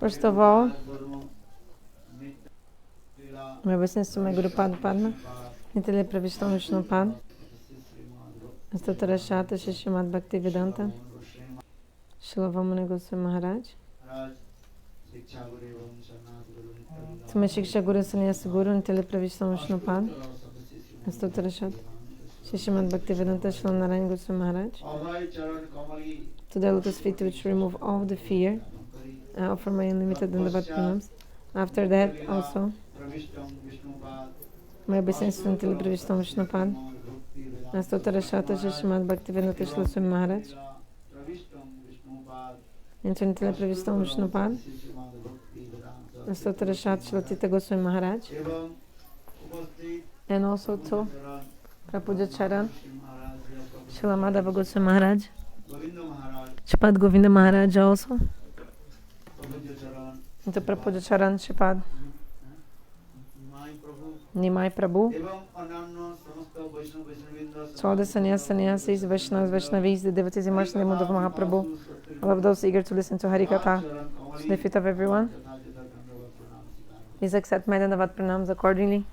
First of all, my obeisance to my Guru Padma, Nitile Pravishtam Vishnupad, Astatarashata Srimad-Bhagavatam, Srimad Gosvami Maharaj, to my Shiksha Guru Sannyasa Guru, Nitile Pravishtam Vishnupad, Astatarashata Srimad-Bhagavatam, Srimad Gosvami Maharaj, to the lotus feet which remove all the fear, I offer my unlimited Dandavat pranams. After that, also, my obeisance to Nitile Pravishtam Vishnupad, Astatarashata Srimad-Bhagavatam Gosvami Maharaj, and to Nitile Pravishtam Vishnupad, Astatarashata Gosvami Maharaj, and also to Prapuja Charan, Srila Madhava Goswami Maharaj, Shripad Govinda Maharaj also, and to Prapuja Charan Shripad Nimai Prabhu, to all the sannyasis, Vaishnavas, Vaishnavis, the devotees immersed in the mood of Mahaprabhu, all of those eager to listen to Harikatha, to the feet of everyone. Please accept my Dandavat pranams accordingly.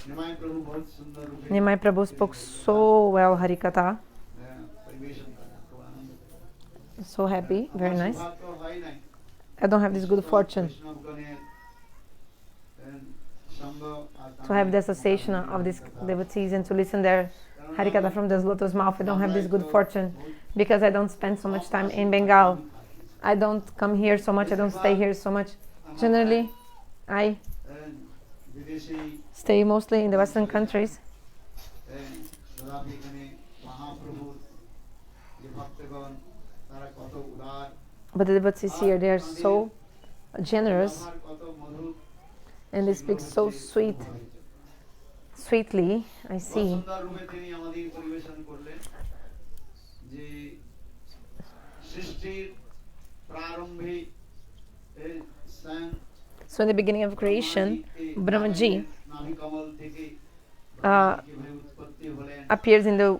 Nimai Prabhu spoke so well Harikatha. So happy, very nice. I don't have this good fortune to have the association of these devotees and to listen their Harikatha from this lotus mouth. I don't have this good fortune because I don't spend so much time in Bengal. I don't come here so much, I don't stay here so much. Generally, I stay mostly in the Western countries. But the devotees here, they are so generous and they speak so sweetly, I see. So in the beginning of creation, Brahmaji appears in the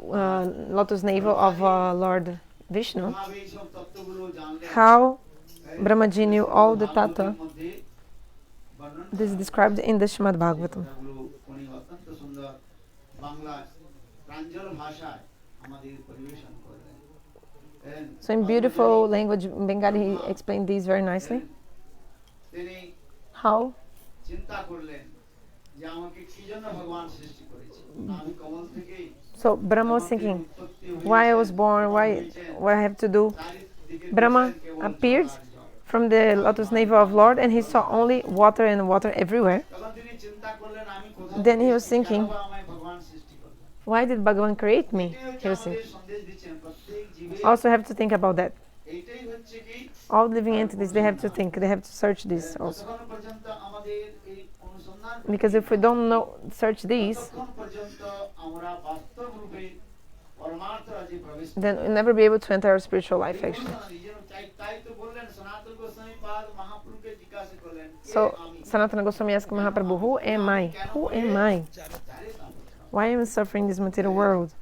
lotus navel of Lord Vishnu. How Brahmaji knew all the tattva, this is described in the Srimad-Bhagavatam. So in beautiful language, in Bengali, he explained these very nicely. How? So Brahma was thinking, why I was born, what I have to do. Brahma appeared from the lotus navel of Lord and he saw only water and water everywhere. Then he was thinking, why did Bhagavan create me? He was thinking. Also have to think about that. All living entities, they have to think, they have to search this also. Because if we don't search these, then we'll never be able to enter our spiritual life actually. So Sanatana Gosvami asked Mahaprabhu, who am I? Who am I? Why am I suffering this material world?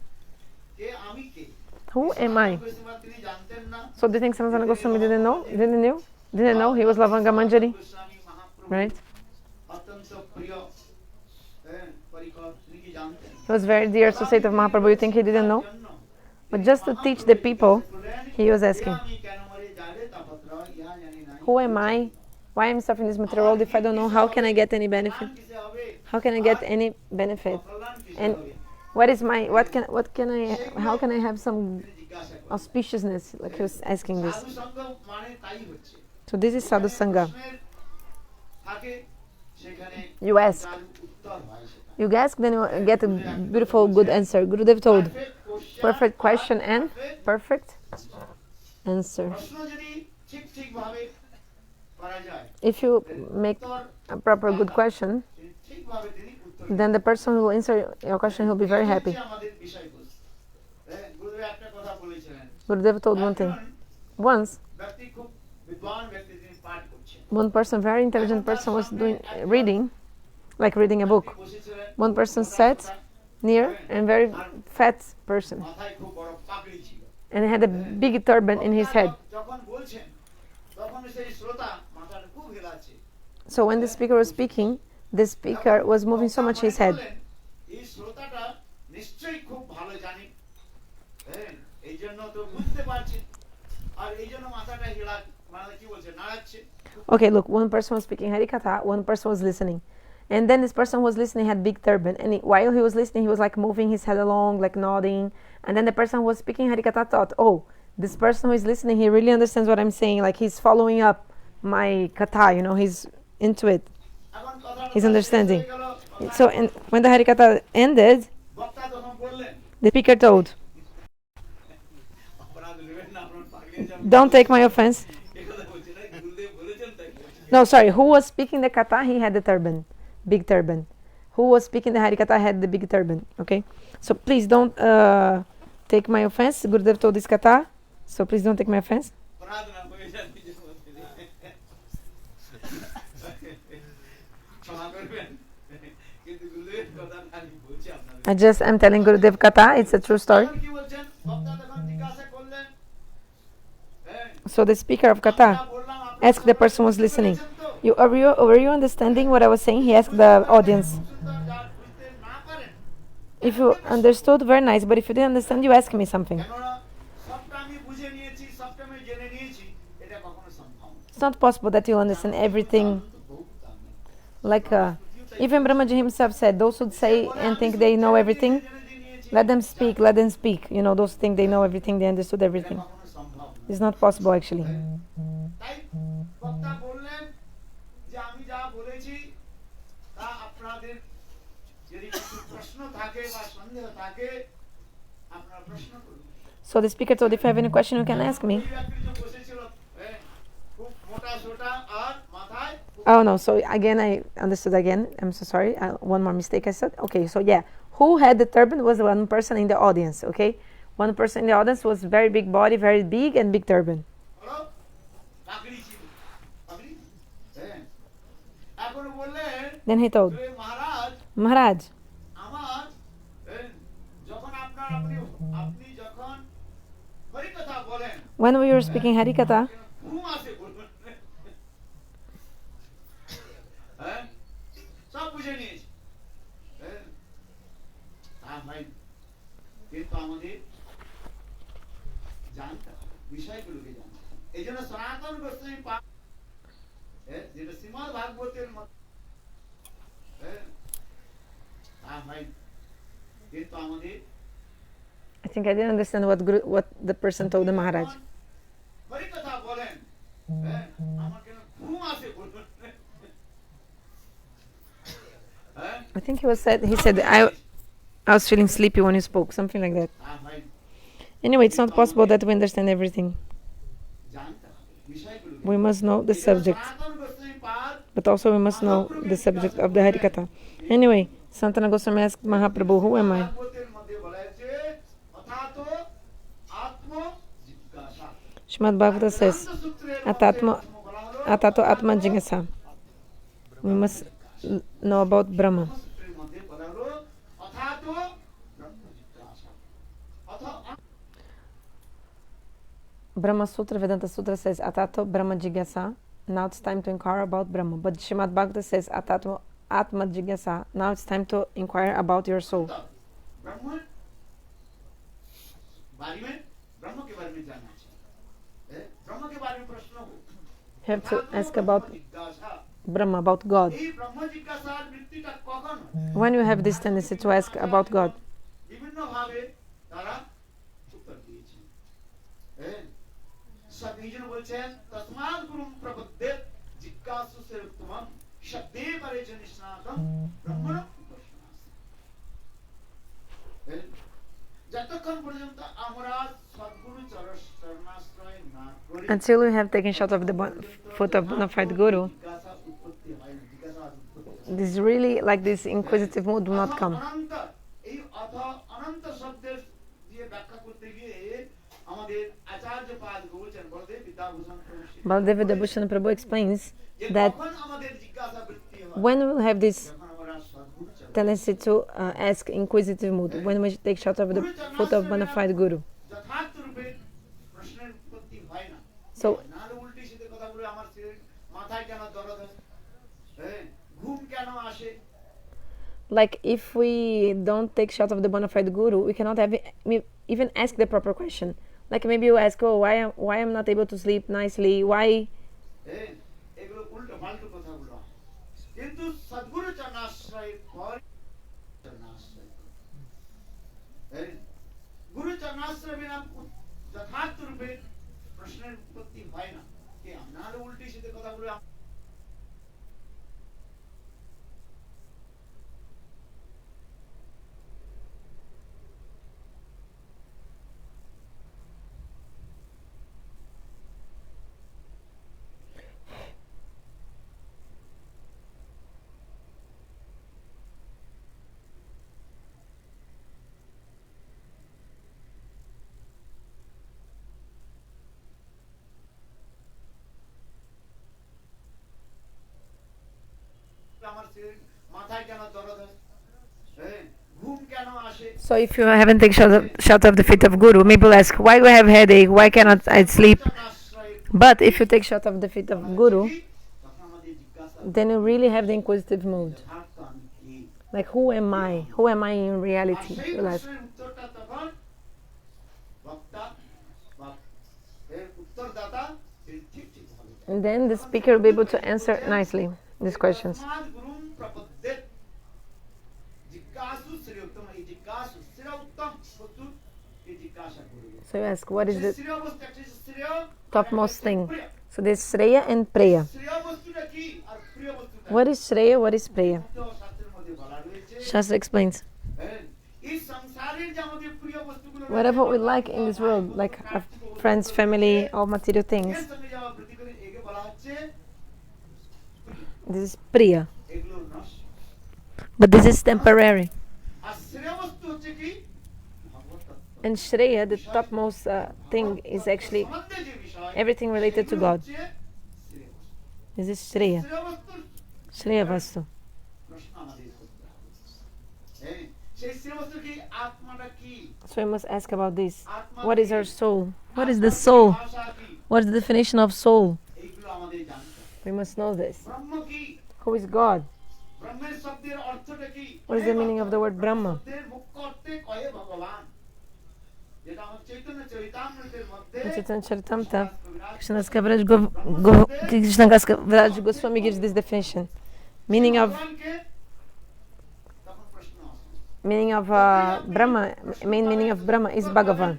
Who am I? So do you think Sanatana Gosvami didn't know? Didn't know? He was Lavanga Manjari, right? He was very dear associate of Mahaprabhu. You think he didn't know? But just to teach the people, he was asking, who am I? Why am I suffering this material world? If I don't know, how can I get any benefit? How can I get any benefit? And how can I have some auspiciousness? Like he was asking this. So this is sadhu sangha. You ask, then you get a beautiful, good answer. Gurudev told, perfect question and perfect answer. If you make a proper, good question, then the person who will answer your question will be very happy. Gurudev told one thing. Once, one person, very intelligent person, was reading a book. One person sat near a very fat person and had a big turban in his head. So when the speaker was speaking, the speaker was moving so much his head. Okay, look, one person was speaking Harikatha, one person was listening. And then this person who was listening had big turban. And while he was listening, he was like moving his head along, like nodding. And then the person who was speaking Harikatha thought, oh, this person who is listening, he really understands what I'm saying. Like he's following up my katha, he's into it. He's understanding. So and when the Harikatha ended, the speaker told, don't take my offense. No, sorry, who was speaking the katha, he had the turban, big turban. Who was speaking the Harikatha had the big turban, okay? So please don't take my offense. Gurudev told this katha, so please don't take my offense. I'm telling Gurudev katha, it's a true story. So the speaker of katha asked the person who was listening, were you understanding what I was saying? He asked the audience. If you understood, very nice, but if you didn't understand, you ask me something. It's not possible that you'll understand everything. Like even Brahmaji himself said, those who say and think they know everything, let them speak. Those who think they know everything, they understood everything. It's not possible actually. So the speaker told, if you have any question, you can ask me. Oh no, so again, I understood again. I'm so sorry. One more mistake I said. Okay, so yeah. Who had the turban was one person in the audience, okay? One person in the audience was very big body, very big and big turban. Then he told, Maharaj, when we were speaking Harikatha, I think I didn't understand what the person told the Maharaj. I think he said I was feeling sleepy when you spoke, something like that. Anyway, it's not possible that we understand everything. We must know the subject, but also we must know the subject of the Harikatha. Anyway, Sanatana Gosvami asked Mahaprabhu, who am I? Srimad-Bhagavatam says, Atato Atma Jignasa. We must know about Brahma. Brahma Sutra, Vedanta Sutra says, Atato Brahma Jignasa. Now it's time to inquire about Brahma. But Srimad-Bhagavatam says, Atato Atma Jignasa. Now it's time to inquire about your soul. You have to ask about Brahma, about God. When you have this tendency to ask about God, until you have taken shot of the foot of bona fide Guru, this really, like this inquisitive mood will not come. Baldev Vidyabhushan Prabhu explains that when we will have this tendency to ask inquisitive mood, when we take shot of the foot of bona fide Guru. So Like if we don't take shot of the bona fide guru, we cannot even ask the proper question. Like maybe you ask, oh, why I'm not able to sleep nicely? Why? So if you haven't taken shot of the feet of Guru, maybe you'll ask, why do I have headache? Why cannot I sleep? But if you take shot of the feet of Guru, then you really have the inquisitive mood. Like, who am I? Who am I in reality? You'll ask. And then the speaker will be able to answer nicely these questions. So you ask, what is the topmost thing? So there's shreya and preya. What is shreya? What is preya? Shastra explains. Whatever we like in this world, like our friends, family, all material things, this is priya. But this is temporary. And shreya, the topmost thing, is actually everything related to God. This is shreya. Shreya vastu. So we must ask about this. What is our soul? What is the soul? What is the definition of soul? We must know this. Who is God? What is the meaning of the word Brahma? In Chaitanya Charitamrita, Krishna Das Goswami gives this definition. Meaning of Brahma, main meaning of Brahma is Bhagavan.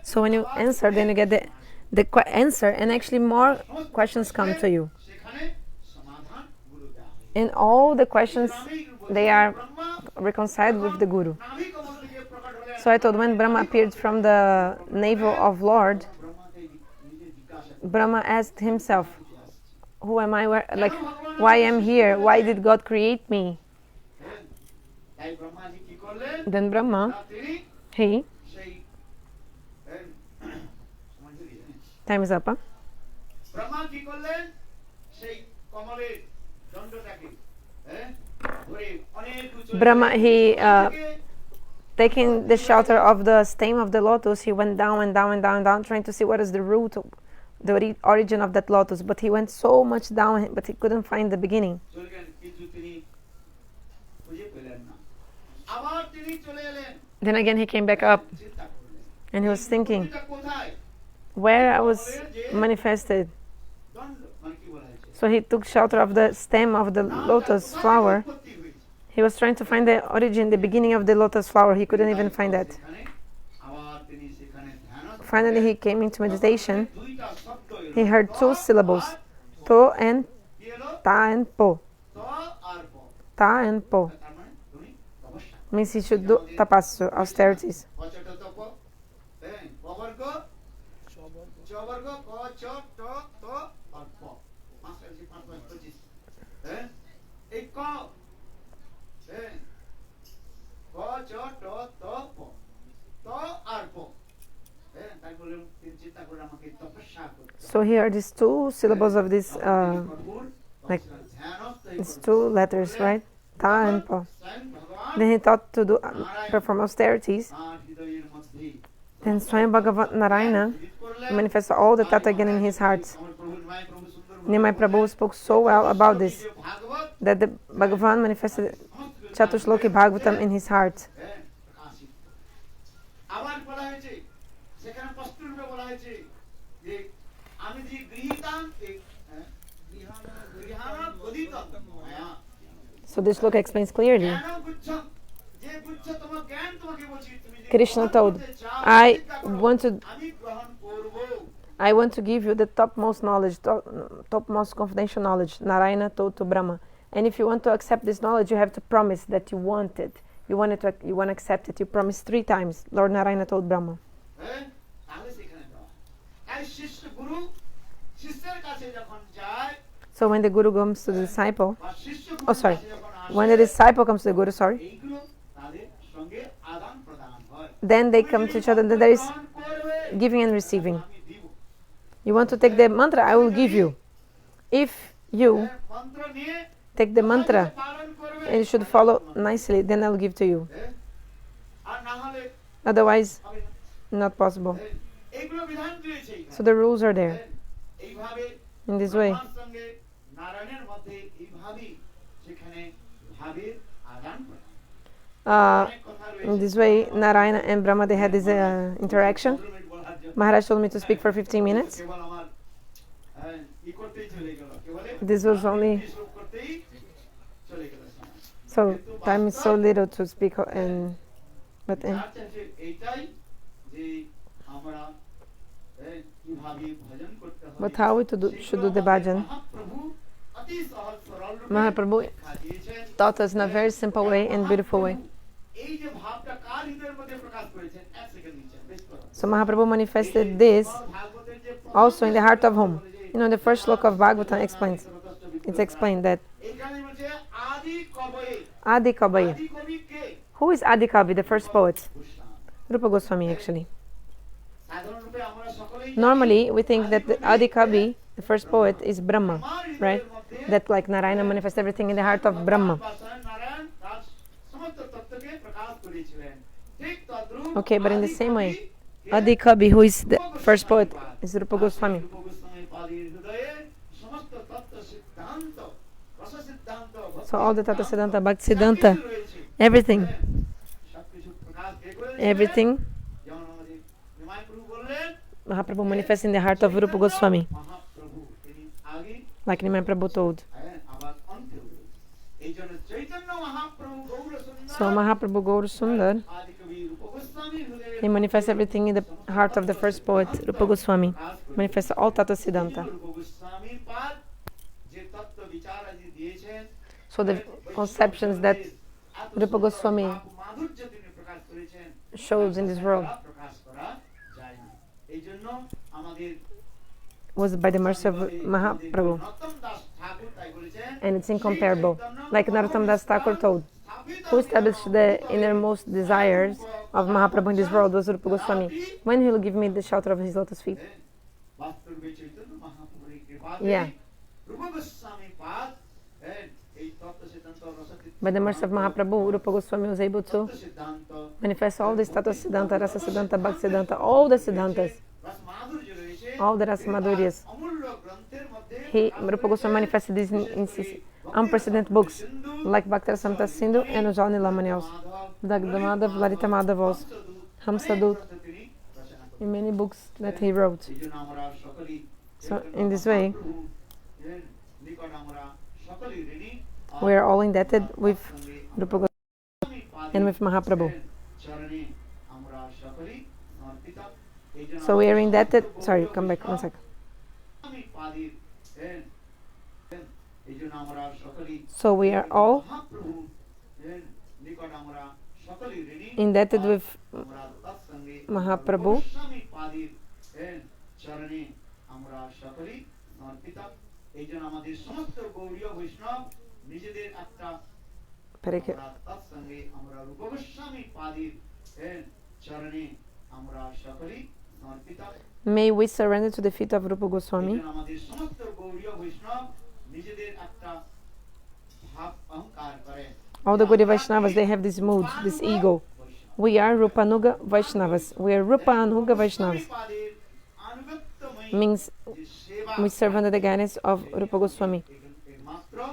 So when you answer, then you get the answer, and actually more questions come to you. And all the questions, they are reconciled with the Guru. So I told, when Brahma appeared from the navel of Lord, Brahma asked himself, who am I? Why am here? Why did God create me? Then Brahma, he, time is up, huh? Brahma, he taking the shelter of the stem of the lotus, he went down and down and down and down, trying to see what is the root, the origin of that lotus. But he went so much down, but he couldn't find the beginning. Then again he came back up, and he was thinking, where I was manifested. So he took shelter of the stem of the lotus flower. He was trying to find the origin, the beginning of the lotus flower. He couldn't even find that. Finally he came into meditation. He heard two syllables, to and ta and po. Ta and po means he should do tapasya, austerities. So here are these two syllables of this, like these two letters, right? Ta and po. Then he thought to perform austerities. Then Swayam Bhagavan Narayana manifests all the tattva again in his heart. Nimai Prabhu spoke so well about this, that the Bhagavan manifested Chatushloki Bhagavatam in his heart. So this shloka explains clearly. Krishna told, I want to give you the topmost knowledge, topmost confidential knowledge. Narayana told to Brahma. And if you want to accept this knowledge, you have to promise that you want it. You want to accept it. You promise 3 times. Lord Narayana told Brahma. So when the Guru comes to the disciple, when the disciple comes to the Guru, then they come to each other, and then there is giving and receiving. You want to take the mantra, I will give you. If you take the mantra and you should follow nicely, then I will give to you. Otherwise, not possible. So the rules are there. In this way. In this way, Narayana and Brahma, they had this interaction. Maharaj told me to speak for 15 minutes. This was only... So, time is so little to speak. But how we should do the bhajan? Mahaprabhu taught us in a very simple way and beautiful way. So Mahaprabhu manifested this also in the heart of whom? The first shloka of Bhagavatam explains. It's explained that Adi Kavi. Who is Adi Kavi, the first poet? Rupa Gosvami, actually. Normally, we think that the Adi Kavi, the first poet, is Brahma, right? That like Narayana manifests everything in the heart of Brahma. Okay, but in the same way, Adi Kavi, who is the first poet, is Rupa Gosvami. So all the tattva-siddhanta, bhakti-siddhanta, everything, Mahaprabhu manifests in the heart of Rupa Goswami, like Nimai Prabhu told. So Mahaprabhu Gaur Sundar, he manifests everything in the heart of the first poet, Rupa Goswami, manifests all tattva-siddhanta. So the conceptions that Rupa Goswami shows in this world was by the mercy of Mahaprabhu, and it's incomparable. Like Narottam Das Thakur told, who established the innermost desires of Mahaprabhu in this world was Rupa Goswami. When he will give me the shelter of his lotus feet? Yeah. By the mercy of Mahaprabhu, Rupa Goswami was able to manifest all the tattva-siddhanta, rasa-siddhanta, bhakti-siddhanta, all the siddhantas, all the rasa-madhuryas. Rupa Goswami manifested these in unprecedented books, like Bhakti Rasamrita Sindhu and Ujjwal Nilamani also, Dagda Madhav, Lalita Madhav also, Hamsadut, in many books that he wrote. So in this way, we are all indebted with Rupa Goswami and with Mahaprabhu. So we are indebted. Sorry, come back 1 second. So we are all indebted with Mahaprabhu. May we surrender to the feet of Rupa Goswami. All the Gaudiya Vaishnavas, they have this mood, this ego. We are Rupanuga Vaishnavas. We are Rupanuga Vaishnavas. Means We serve under the guidance of Rupa Goswami.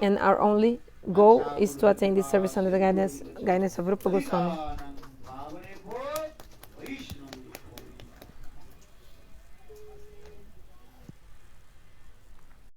And our only goal is to attain this service under the guidance of Rupa Goswami.